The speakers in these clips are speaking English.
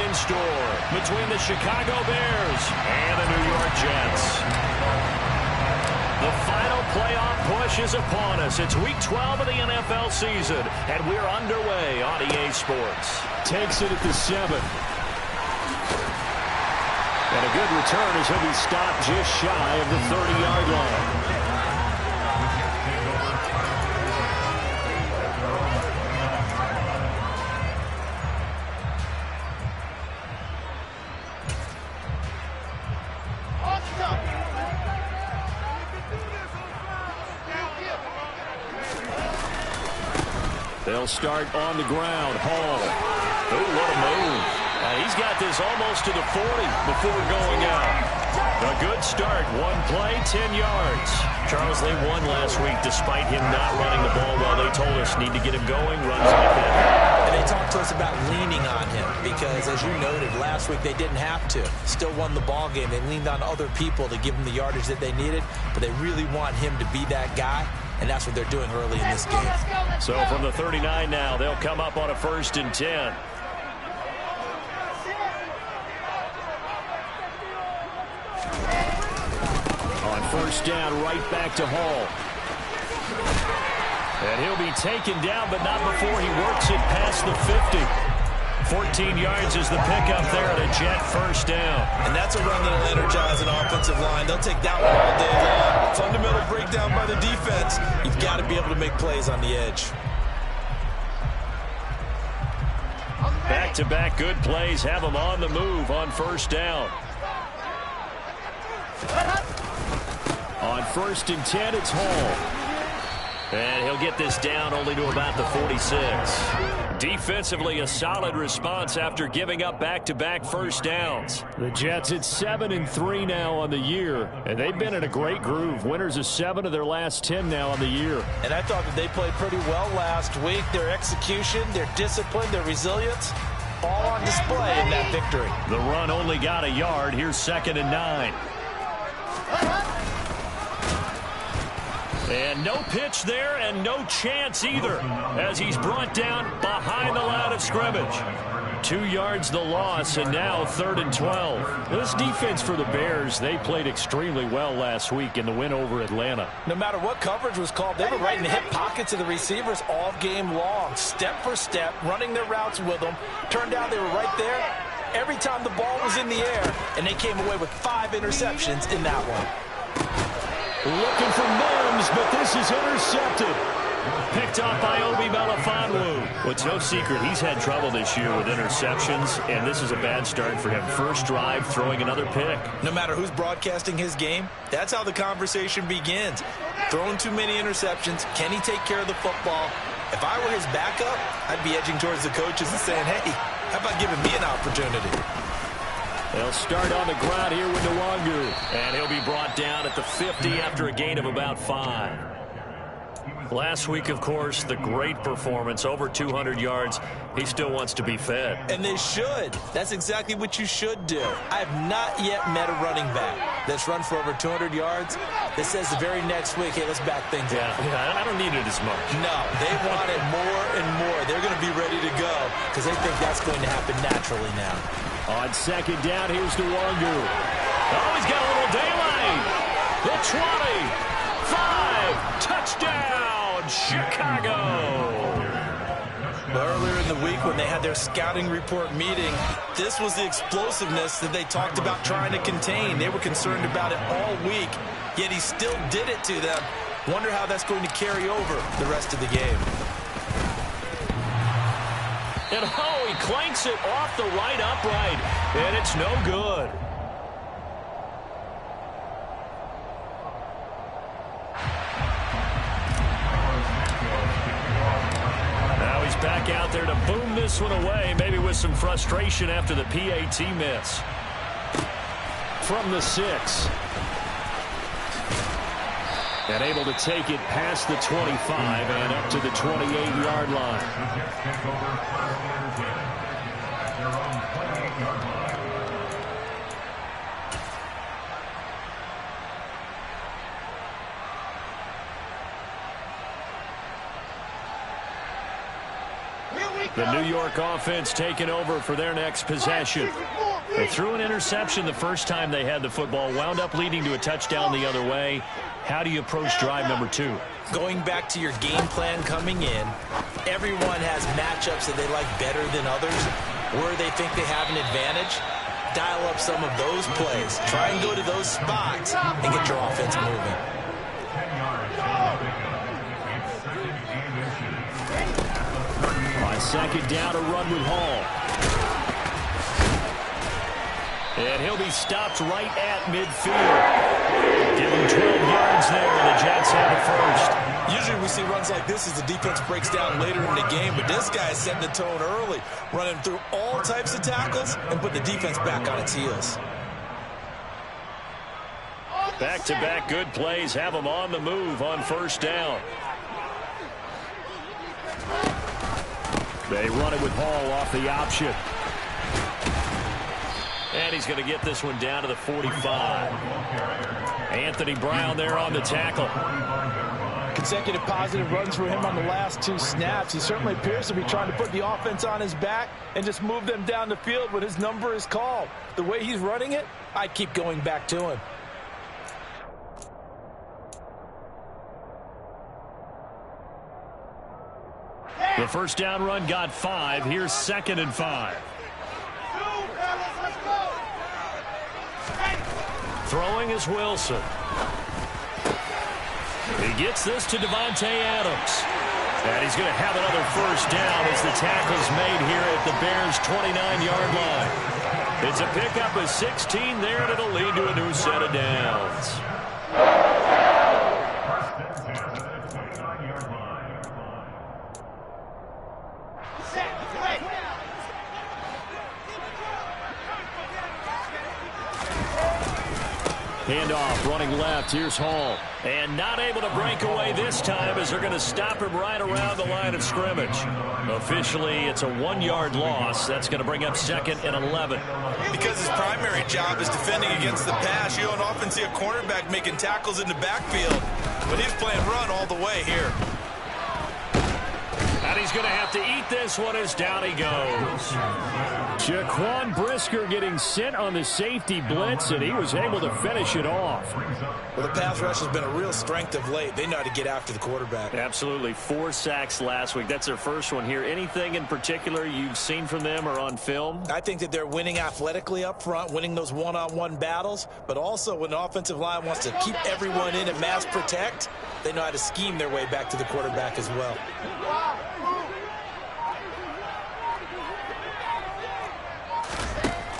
in store between the Chicago Bears and the New York Jets. The final playoff push is upon us. It's Week 12 of the NFL season, and we're underway on EA Sports. Takes it at the 7. And a good return as he'll be stopped just shy of the 30-yard line. They'll start on the ground. Hall. Oh, what a move. He's got this almost to the 40 before going out. A good start. One play, 10 yards. Charles, they won last week despite him not running the ball well. They told us need to get him going, runs like that. And they talked to us about leaning on him because, as you noted, last week they didn't have to. Still won the ball game. They leaned on other people to give them the yardage that they needed, but they really want him to be that guy. And that's what they're doing early in this game. So from the 39 now, they'll come up on a 1st and 10. On 1st down, right back to Hall. And he'll be taken down, but not before he works it past the 50. 14 yards is the pickup there at a Jet 1st down. And that's a run that'll energize an offensive line. They'll take that one all day long. Fundamental breakdown by the defense. You've got to be able to make plays on the edge. Back-to-back good plays have them on the move on 1st down. On 1st and 10, it's Hall. And he'll get this down only to about the 46. Defensively, a solid response after giving up back-to-back 1st downs. The Jets at 7-3 now on the year, and they've been in a great groove. Winners of 7 of their last 10 now on the year. And I thought that they played pretty well last week. Their execution, their discipline, their resilience, all on display in that victory. The run only got a yard. Here's 2nd and 9. And no pitch there and no chance either as he's brought down behind the line of scrimmage. 2 yards the loss, and now 3rd and 12. This defense for the Bears, they played extremely well last week in the win over Atlanta. No matter what coverage was called, they were right in the hip pockets of the receivers all game long, step for step, running their routes with them. Turned out they were right there every time the ball was in the air, and they came away with 5 interceptions in that one. Looking for Mims, but this is intercepted. Picked off by Obi Melifonwu. Well, it's no secret he's had trouble this year with interceptions, and this is a bad start for him. First drive, throwing another pick. No matter who's broadcasting his game, that's how the conversation begins. Throwing too many interceptions, can he take care of the football? If I were his backup, I'd be edging towards the coaches and saying, hey, how about giving me an opportunity? They'll start on the ground here with Nwangu. And he'll be brought down at the 50 after a gain of about 5. Last week, of course, the great performance, over 200 yards. He still wants to be fed. And they should. That's exactly what you should do. I have not yet met a running back that's run for over 200 yards that says the very next week, hey, let's back things up. Yeah, I don't need it as much. No, they want it more and more. They're going to be ready to go because they think that's going to happen naturally now. On 2nd down, here's Nwangu. Oh, he's got a little daylight. The 20. 5. Touchdown, Chicago. Earlier in the week when they had their scouting report meeting, this was the explosiveness that they talked about trying to contain. They were concerned about it all week, yet he still did it to them. Wonder how that's going to carry over the rest of the game. And oh, he clanks it off the right upright, and it's no good. Now he's back out there to boom this one away, maybe with some frustration after the PAT miss. From the 6. And able to take it past the 25 and up to the 28-yard line. Here we The New York offense taking over for their next possession. They threw an interception the first time they had the football, wound up leading to a touchdown the other way. How do you approach drive number 2? Going back to your game plan coming in, everyone has matchups that they like better than others, where they think they have an advantage. Dial up some of those plays. Try and go to those spots and get your offense moving. On second down, a run with Hall. And he'll be stopped right at midfield. Give him 12 yards there, and the Jets have it first. Usually we see runs like this as the defense breaks down later in the game, but this guy is setting the tone early, running through all types of tackles and put the defense back on its heels. Back-to-back good plays have them on the move on first down. They run it with Hall off the option. And he's going to get this one down to the 45. Anthony Brown there on the tackle. Consecutive positive runs for him on the last 2 snaps. He certainly appears to be trying to put the offense on his back and just move them down the field when his number is called. The way he's running it, I keep going back to him. The first down run got 5. Here's 2nd and 5. Throwing is Wilson. He gets this to Devontae Adams. And he's going to have another first down as the tackle's made here at the Bears' 29-yard line. It's a pickup of 16 there, and it'll lead to a new set of downs. Handoff, running left. Here's Hall. And not able to break away this time as they're going to stop him right around the line of scrimmage. Officially, it's a 1-yard loss. That's going to bring up 2nd and 11. Because his primary job is defending against the pass, you don't often see a cornerback making tackles in the backfield. But he's playing run all the way here. And he's going to have to eat this one as down he goes. Jaquan Brisker getting sent on the safety blitz, and he was able to finish it off. Well, the pass rush has been a real strength of late. They know how to get after the quarterback. Absolutely. 4 sacks last week. That's their first one here. Anything in particular you've seen from them or on film? I think that they're winning athletically up front, winning those one-on-one battles, but also when the offensive line wants to keep everyone in and mass protect, they know how to scheme their way back to the quarterback as well.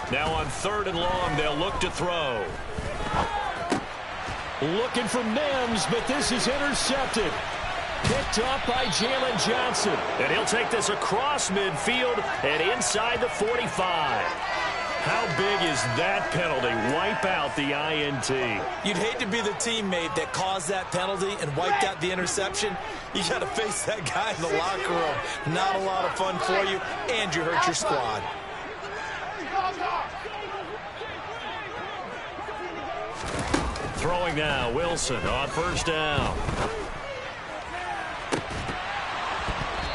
Now on 3rd and long, they'll look to throw. Looking for Mims, but this is intercepted. Picked up by Jalen Johnson. And he'll take this across midfield and inside the 45. How big is that penalty? Wipe out the INT. You'd hate to be the teammate that caused that penalty and wiped out the interception. You got to face that guy in the locker room. Not a lot of fun for you, and you hurt your squad. Throwing now, Wilson on first down.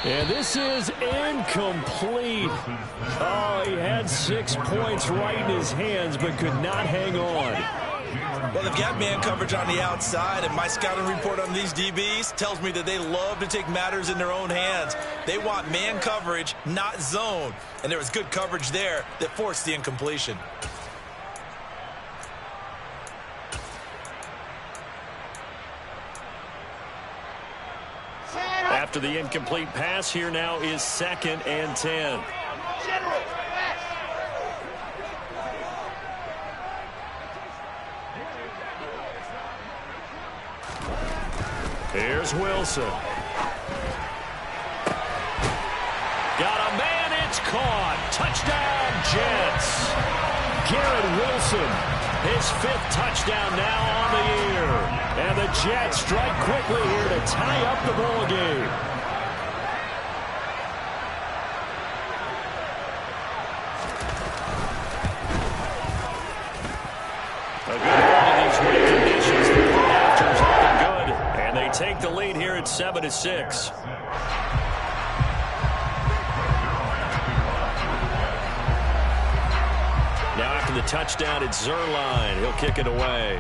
And this is incomplete. Oh, he had 6 points right in his hands, but could not hang on. Well, they've got man coverage on the outside, and my scouting report on these DBs tells me that they love to take matters in their own hands. They want man coverage, not zone. And there was good coverage there that forced the incompletion. After the incomplete pass, here now is 2nd and 10. Here's Wilson. Got a man, it's caught. Touchdown, Jets. Garrett Wilson, his 5th touchdown now on the year. And the Jets strike quickly here to tie up the ball game. A good run in these winning conditions. The play-after's looking good. And they take the lead here at 7-6. Now after the touchdown, it's Zerline. He'll kick it away.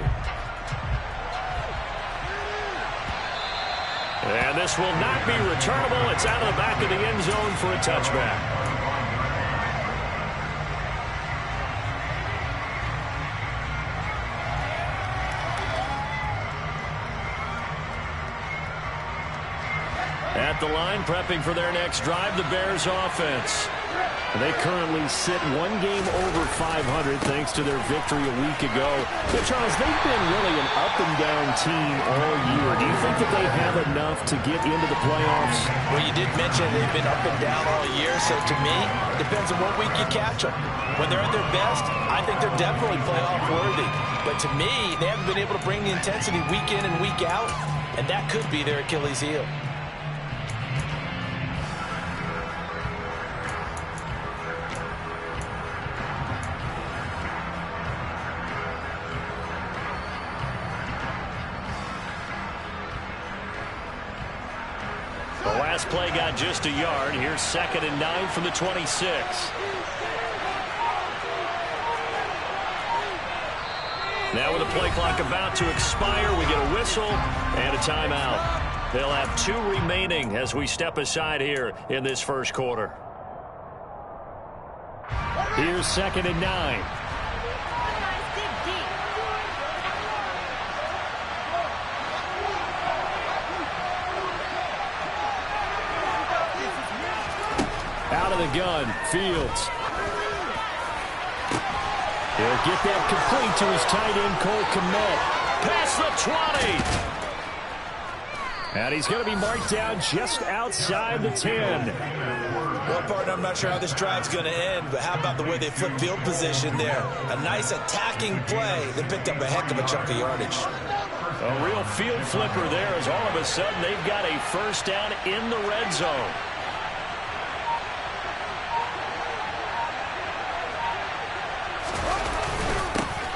And this will not be returnable. It's out of the back of the end zone for a touchback. At the line, prepping for their next drive, the Bears offense. They currently sit one game over 500 thanks to their victory a week ago. But Charles, they've been really an up-and-down team all year. Do you think that they have enough to get into the playoffs? Well, you did mention they've been up and down all year, so to me, it depends on what week you catch them. When they're at their best, I think they're definitely playoff worthy. But to me, they haven't been able to bring the intensity week in and week out, and that could be their Achilles heel. Last play got just a yard. Here's 2nd and 9 from the 26. Now with the play clock about to expire, we get a whistle and a timeout. They'll have 2 remaining as we step aside here in this first quarter. Here's 2nd and 9. Out of the gun, Fields. He'll get that complete to his tight end, Cole Kmet. Past the 20. And he's going to be marked down just outside the 10. Well, partner, I'm not sure how this drive's going to end, but how about the way they flip field position there? A nice attacking play that picked up a heck of a chunk of yardage. A real field flipper there as all of a sudden they've got a first down in the red zone.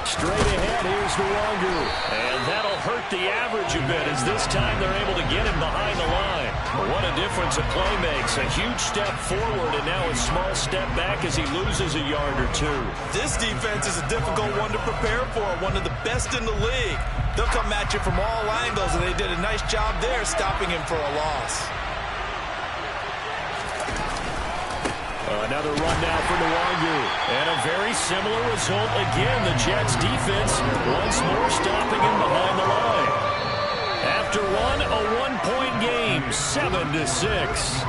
Straight ahead, here's Nwangu. And that'll hurt the average a bit as this time they're able to get him behind the line. What a difference a play makes. A huge step forward and now a small step back as he loses a yard or 2. This defense is a difficult one to prepare for, one of the best in the league. They'll come at you from all angles, and they did a nice job there stopping him for a loss. Another run now for Nwangu. And a very similar result again. The Jets defense once more stopping him behind the line. After one, a one-point game, 7-6.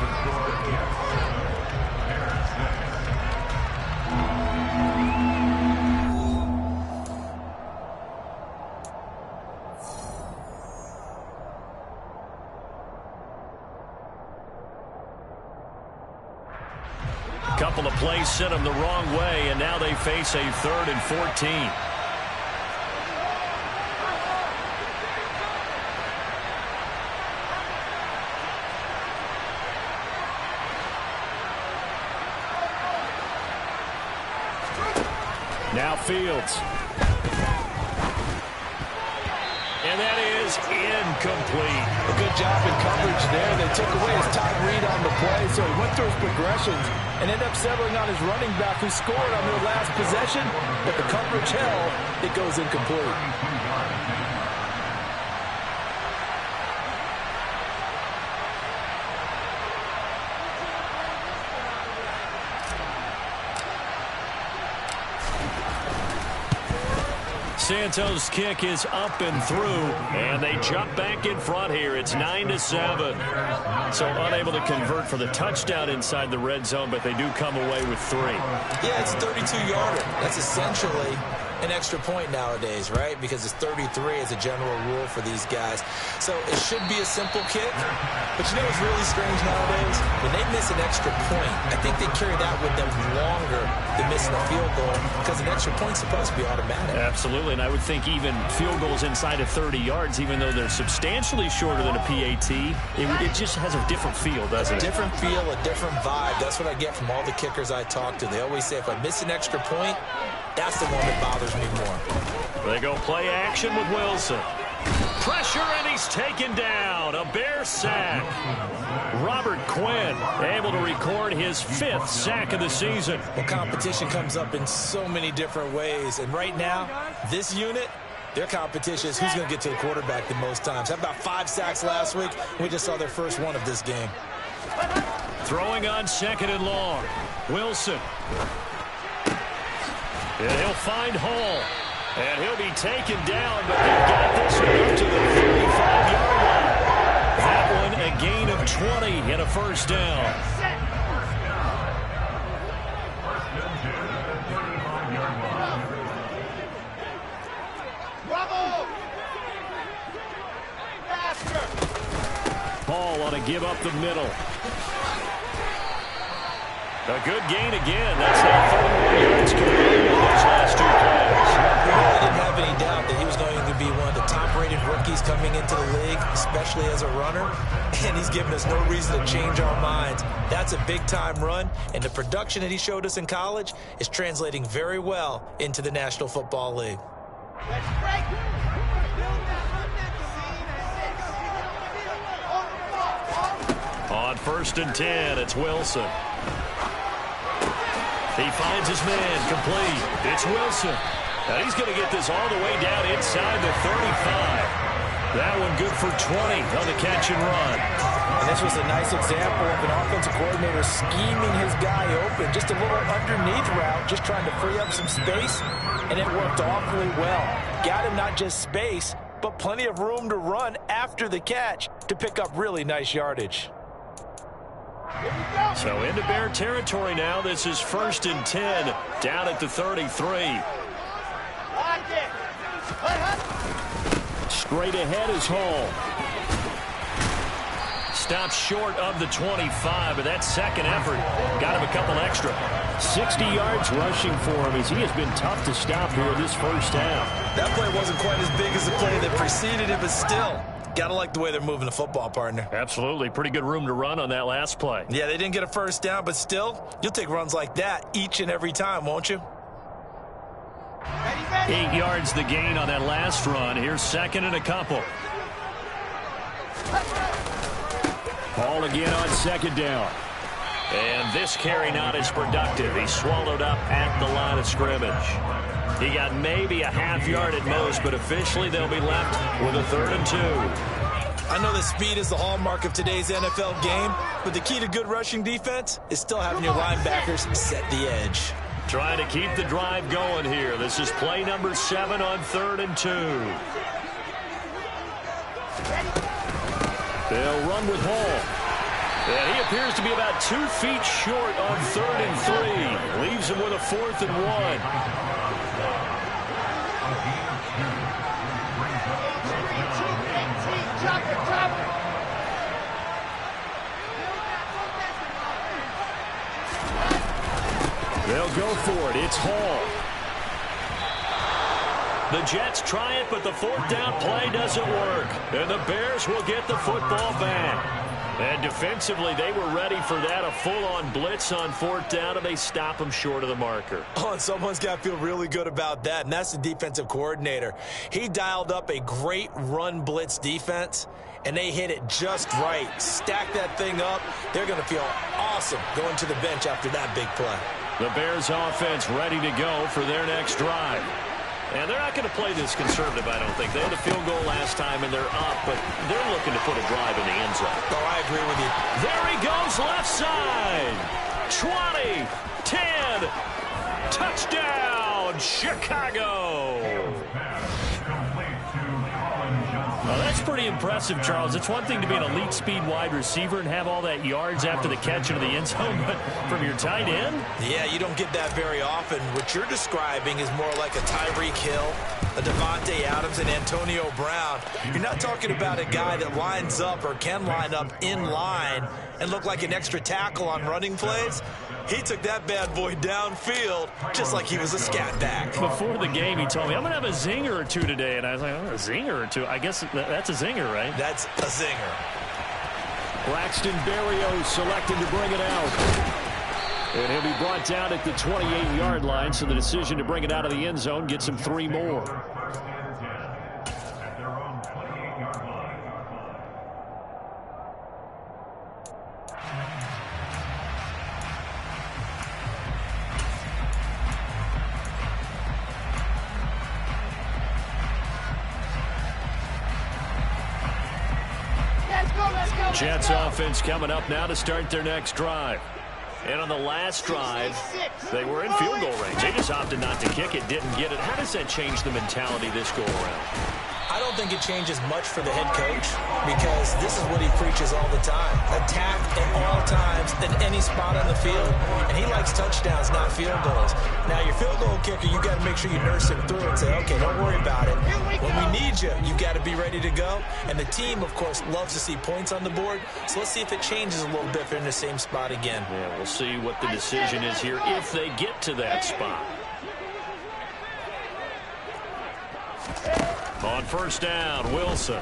Couple of plays sent them the wrong way, and now they face a 3rd and 14. Now Fields. And that is incomplete. A good job in coverage there. They took away his top read on the play, so he went through his progressions and ended up settling on his running back who scored on their last possession, but the coverage held. It goes incomplete. Santos' kick is up and through, and they jump back in front here. It's 9-7. So unable to convert for the touchdown inside the red zone, but they do come away with 3. Yeah, it's a 32-yarder. That's essentially an extra point nowadays, right? Because it's 33 as a general rule for these guys. So it should be a simple kick. But you know what's really strange nowadays? When they miss an extra point, I think they carry that with them longer than missing a field goal because an extra point's supposed to be automatic. Absolutely, and I would think even field goals inside of 30 yards, even though they're substantially shorter than a PAT, it just has a different feel, doesn't it? A different feel, a different vibe. That's what I get from all the kickers I talk to. They always say if I miss an extra point, that's the one that bothers me more. They go play action with Wilson. Pressure, and he's taken down. A Bear sack. Robert Quinn able to record his 5th sack of the season. Well, competition comes up in so many different ways. And right now, this unit, their competition is who's going to get to the quarterback the most times. Had about 5 sacks last week. We just saw their first one of this game. Throwing on 2nd and long. Wilson. And he'll find Hall. And he'll be taken down, but they've got this one up to the 35-yard line. That one a gain of 20 and a first down. Hall on a give up the middle. A good gain again. That's now 31 yards combined on those last 2 plays. We really didn't have any doubt that he was going to be one of the top-rated rookies coming into the league, especially as a runner. And he's given us no reason to change our minds. That's a big-time run, and the production that he showed us in college is translating very well into the National Football League. On 1st and 10, it's Wilson. He finds his man, complete. It's Wilson. Now he's going to get this all the way down inside the 35. That one good for 20 on the catch and run. And this was a nice example of an offensive coordinator scheming his guy open. Just a little underneath route, just trying to free up some space, and it worked awfully well. Got him not just space, but plenty of room to run after the catch to pick up really nice yardage. So into Bear territory now. This is 1st and 10 down at the 33. Straight ahead is Hall. Stops short of the 25, but that second effort got him a couple extra. 60 yards rushing for him as he has been tough to stop here this first half. That play wasn't quite as big as the play that preceded it, but still, gotta like the way they're moving the football, partner. Absolutely. Pretty good room to run on that last play. Yeah, they didn't get a first down, but still, you'll take runs like that each and every time, won't you? 8 yards the gain on that last run. Here's 2nd and a couple. Ball again on 2nd down. And this carry not as productive. He's swallowed up at the line of scrimmage. He got maybe a half yard at most, but officially they'll be left with a 3rd and 2. I know that speed is the hallmark of today's NFL game, but the key to good rushing defense is still having your linebackers set the edge. Trying to keep the drive going here. This is play number 7 on 3rd and 2. They'll run with Hall. And he appears to be about 2 feet short on 3rd and 3. Leaves him with a 4th and 1. They'll go for it. It's Hall. The Jets try it, but the 4th down play doesn't work. And the Bears will get the football back. And defensively, they were ready for that. A full-on blitz on 4th down, and they stop them short of the marker. Oh, and someone's got to feel really good about that, and that's the defensive coordinator. He dialed up a great run blitz defense, and they hit it just right. Stack that thing up. They're going to feel awesome going to the bench after that big play. The Bears offense ready to go for their next drive. And they're not going to play this conservative, I don't think. They had a field goal last time, and they're up, but they're looking to put a drive in the end zone. Oh, I agree with you. There he goes, left side. 20, 10, touchdown, Chicago. Well, that's pretty impressive, Charles. It's one thing to be an elite speed wide receiver and have all that yards after the catch into the end zone, but from your tight end? Yeah, you don't get that very often. What you're describing is more like a Tyreek Hill, a Devontae Adams, and Antonio Brown. You're not talking about a guy that lines up or can line up in line and look like an extra tackle on running plays. He took that bad boy downfield just like he was a scat back. Before the game, he told me, I'm going to have a zinger or two today. And I was like, oh, a zinger or two? I guess that's a zinger, right? That's a zinger. Braxton Berrios selected to bring it out. And he'll be brought down at the 28-yard line, so the decision to bring it out of the end zone gets him 3 more. Jets offense coming up now to start their next drive. And on the last drive, they were in field goal range. They just opted not to kick it, didn't get it. How does that change the mentality this go around? I don't think it changes much for the head coach because this is what he preaches all the time. Attack at all times in any spot on the field, and he likes touchdowns, not field goals. Now, your field goal kicker, you got to make sure you nurse him through and say, okay, don't worry about it. When we need you, you got to be ready to go. And the team, of course, loves to see points on the board, so let's see if it changes a little bit if they're in the same spot again. Yeah, we'll see what the decision is here if they get to that spot. On first down, Wilson.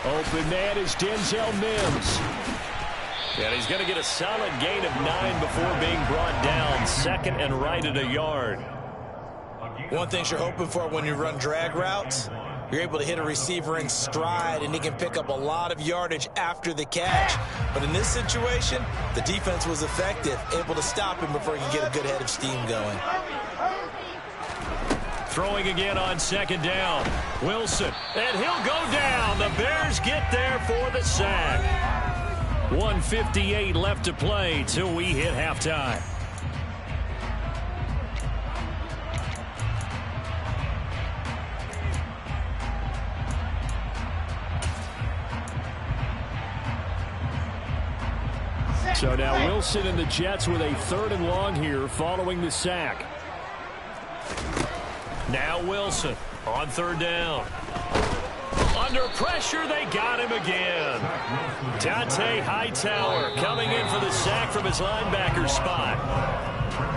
Open man is Denzel Mims. And he's going to get a solid gain of 9 before being brought down. Second and right at a yard. One thing you're hoping for when you run drag routes, you're able to hit a receiver in stride, and he can pick up a lot of yardage after the catch. But in this situation, the defense was effective, able to stop him before he could get a good head of steam going. Throwing again on second down. Wilson. And he'll go down. The Bears get there for the sack. 1:58 left to play till we hit halftime. So now Wilson and the Jets with a 3rd and long here following the sack. Now Wilson on 3rd down. Under pressure, they got him again. Dante Hightower coming in for the sack from his linebacker spot.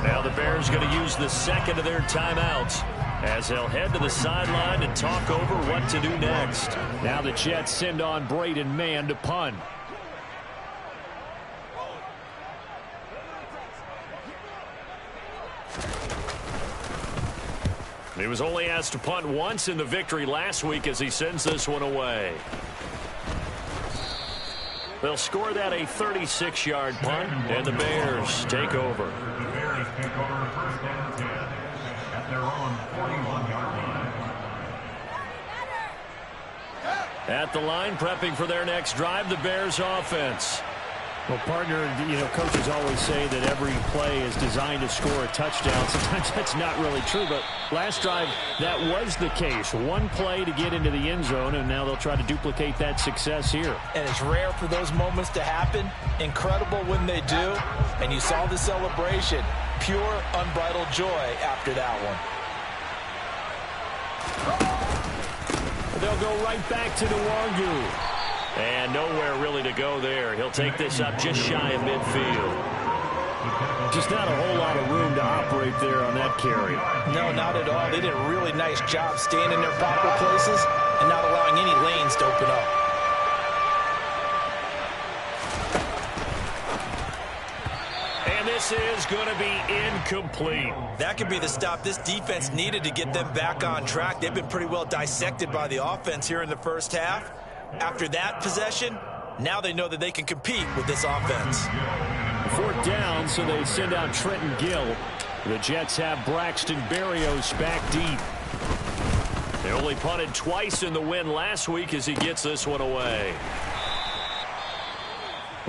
Now the Bears going to use the second of their timeouts as they'll head to the sideline and talk over what to do next. Now the Jets send on Braden Mann to punt. He was only asked to punt once in the victory last week as he sends this one away. They'll score that a 36-yard punt, and the Bears take over. The Bears take over first and 10 at their own 41-yard line. At the line, prepping for their next drive, the Bears offense. Well, partner, you know, coaches always say that every play is designed to score a touchdown. Sometimes that's not really true, but last drive, that was the case. One play to get into the end zone, and now they'll try to duplicate that success here. And it's rare for those moments to happen. Incredible when they do. And you saw the celebration. Pure, unbridled joy after that one. They'll go right back to the Nwangwu. And nowhere really to go there. He'll take this up just shy of midfield. Just not a whole lot of room to operate there on that carry. No, not at all. They did a really nice job staying in their proper places and not allowing any lanes to open up. And this is going to be incomplete. That could be the stop this defense needed to get them back on track. They've been pretty well dissected by the offense here in the first half. After that possession, now they know that they can compete with this offense. 4th down, so they send out Trenton Gill. The Jets have Braxton Berrios back deep. They only punted twice in the win last week as he gets this one away.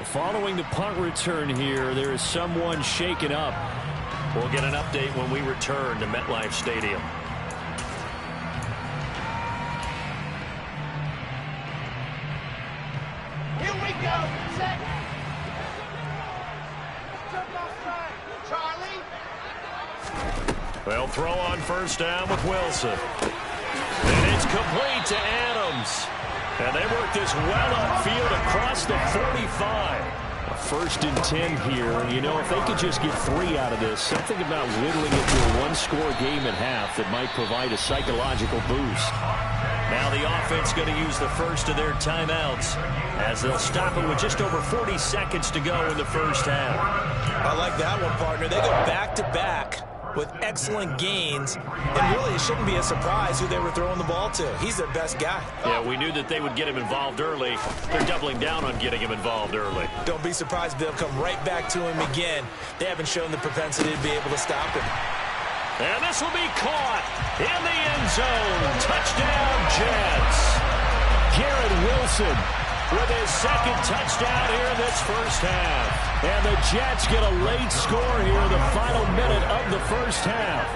Following the punt return here, there is someone shaken up. We'll get an update when we return to MetLife Stadium. They'll throw on first down with Wilson. And it's complete to Adams. And they work this well upfield across the 45. A 1st and 10 here. And, you know, if they could just get 3 out of this, something about whittling it to a one-score game at half that might provide a psychological boost. Now the offense going to use the first of their timeouts as they'll stop it with just over 40 seconds to go in the first half. I like that one, partner. They go back-to-back with excellent gains, and really it shouldn't be a surprise who they were throwing the ball to. He's their best guy. Yeah, we knew that they would get him involved early. They're doubling down on getting him involved early. Don't be surprised if they'll come right back to him again. They haven't shown the propensity to be able to stop him. And this will be caught in the end zone. Touchdown, Jets. Garrett Wilson with his second touchdown here in this first half. And the Jets get a late score here in the final minute of the first half.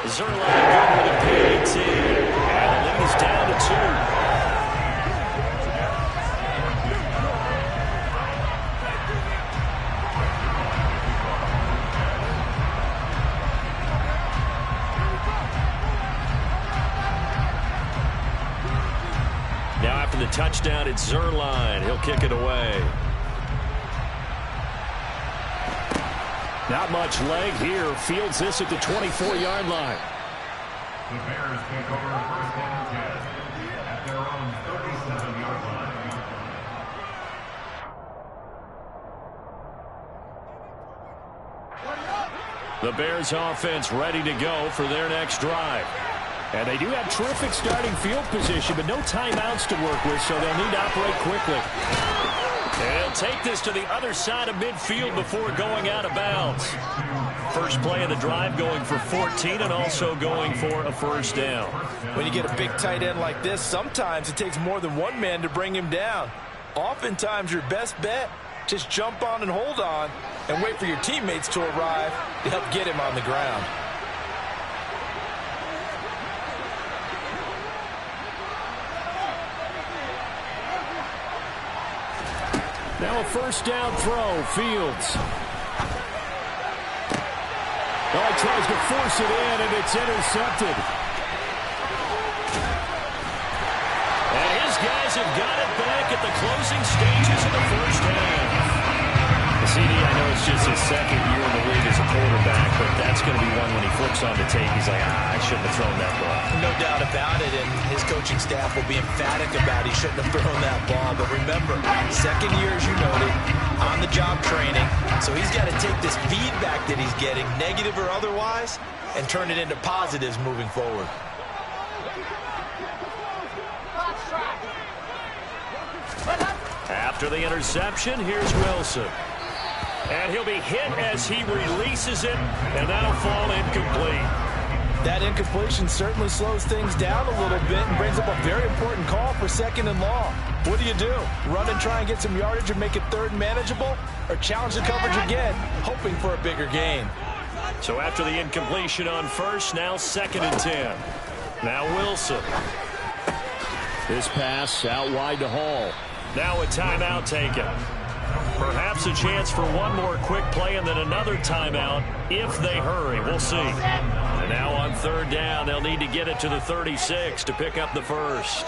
Zerline good with a PAT. And the lead is down to 2. Now after the touchdown, it's Zerline. He'll kick it away. Not much leg here. Fields this at the 24-yard line. The Bears take over first and 10 at their own 37-yard line. The Bears offense ready to go for their next drive. And they do have terrific starting field position, but no timeouts to work with, so they'll need to operate quickly. And he'll take this to the other side of midfield before going out of bounds. First play of the drive going for 14 and also going for a first down. When you get a big tight end like this, sometimes it takes more than one man to bring him down. Oftentimes your best bet, just jump on and hold on and wait for your teammates to arrive to help get him on the ground. Now a first down throw, Fields. Oh, he tries to force it in, and it's intercepted. And his guys have got it back at the closing stages of the first half. CD, I know it's just his second year in the league as a quarterback, but that's going to be one when he flips on the tape, he's like, I shouldn't have thrown that ball. No doubt about it, and his coaching staff will be emphatic about he shouldn't have thrown that ball. But remember, second year, as you noted, on-the-job training, so he's got to take this feedback that he's getting, negative or otherwise, and turn it into positives moving forward. After the interception, here's Wilson. And he'll be hit as he releases it, and that'll fall incomplete. That incompletion certainly slows things down a little bit and brings up a very important call for second and long. What do? Run and try and get some yardage and make it third and manageable, or challenge the coverage again, hoping for a bigger gain? So after the incompletion on first, now second and 10. Now Wilson. This pass out wide to Hall. Now a timeout taken. Perhaps a chance for one more quick play and then another timeout if they hurry. We'll see. And now on third down, they'll need to get it to the 36 to pick up the first.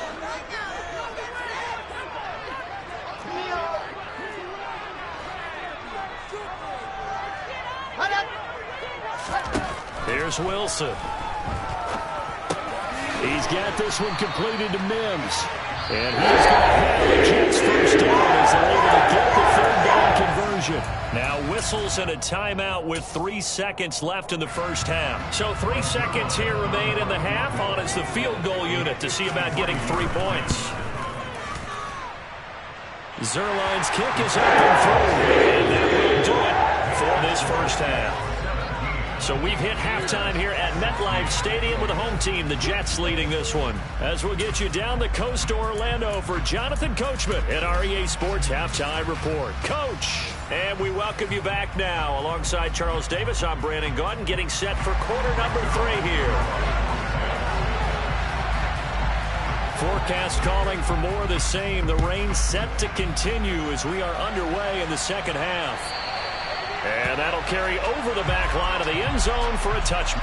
Here's Wilson. He's got this one completed to Mims. And he's going to have the Jets first down as they're able to get the third down conversion. Now whistles and a timeout with 3 seconds left in the first half. So 3 seconds here remain in the half. On is the field goal unit to see about getting 3 points. Zerline's kick is up and through. And that will do it for this first half. So we've hit halftime here at MetLife Stadium with the home team, the Jets, leading this one. As we'll get you down the coast to Orlando for Jonathan Coachman at REA Sports Halftime Report. Coach, and we welcome you back now. Alongside Charles Davis, I'm Brandon Gaudin, getting set for quarter number 3 here. Forecast calling for more of the same. The rain set to continue as we are underway in the second half. And that'll carry over the back line of the end zone for a touchdown.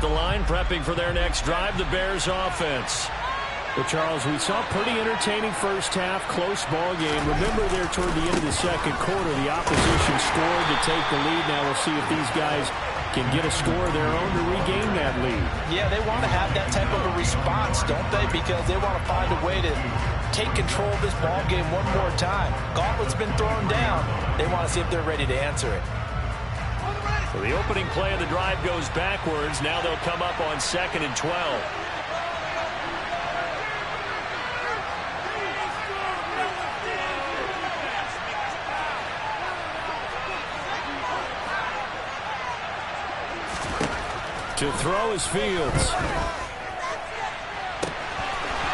the line, prepping for their next drive, the Bears offense. Well, Charles, we saw a pretty entertaining first half, close ball game. Remember there toward the end of the second quarter, the opposition scored to take the lead. Now we'll see if these guys can get a score of their own to regain that lead. Yeah, they want to have that type of a response, don't they? Because they want to find a way to take control of this ball game one more time. Gauntlet's been thrown down. They want to see if they're ready to answer it. So the opening play of the drive goes backwards. Now they'll come up on 2nd and 12. To throw is Fields.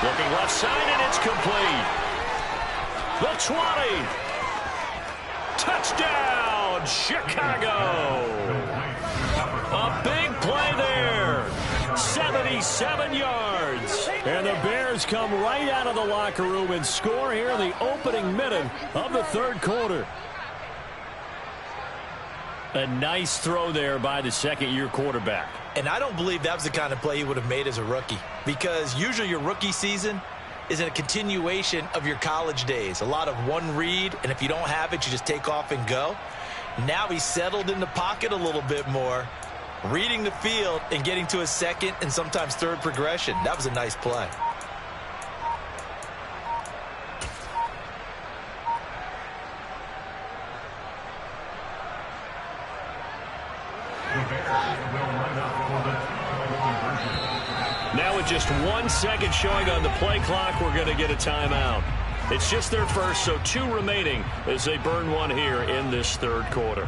Looking left side, and it's complete. The 20. Touchdown, Chicago. A big play there. 77 yards. And the Bears come right out of the locker room and score here in the opening minute of the third quarter. A nice throw there by the second-year quarterback. And I don't believe that was the kind of play he would have made as a rookie, because usually your rookie season is in a continuation of your college days. A lot of one read, and if you don't have it, you just take off and go. Now he's settled in the pocket a little bit more, reading the field and getting to a second and sometimes third progression. That was a nice play. Now with just 1 second showing on the play clock, we're going to get a timeout. It's just their first, so 2 remaining as they burn one here in this third quarter.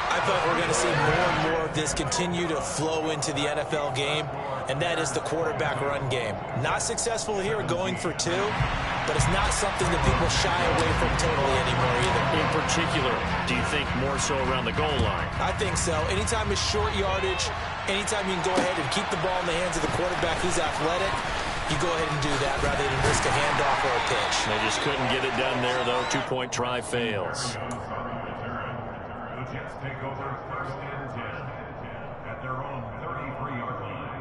I thought we're going to see more and more of this continue to flow into the NFL game, and that is the quarterback run game. Not successful here going for 2. But it's not something that people shy away from totally anymore either. In particular, do you think more so around the goal line? I think so. Anytime it's short yardage, anytime you can go ahead and keep the ball in the hands of the quarterback who's athletic, you go ahead and do that rather than risk a handoff or a pitch. They just couldn't get it done there, though. 2-point try fails. The Jets take over 1st and 10 at their own 33-yard line.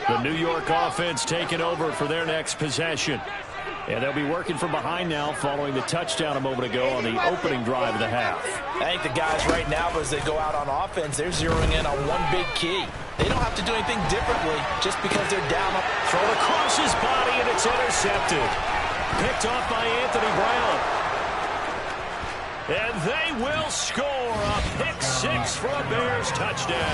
The New York offense taking over for their next possession. And they'll be working from behind now following the touchdown a moment ago on the opening drive of the half. I think the guys right now, as they go out on offense, they're zeroing in on one big key. They don't have to do anything differently just because they're down. Thrown across his body, and it's intercepted. Picked off by Anthony Brown. And they will score a pick 6 for a Bears touchdown.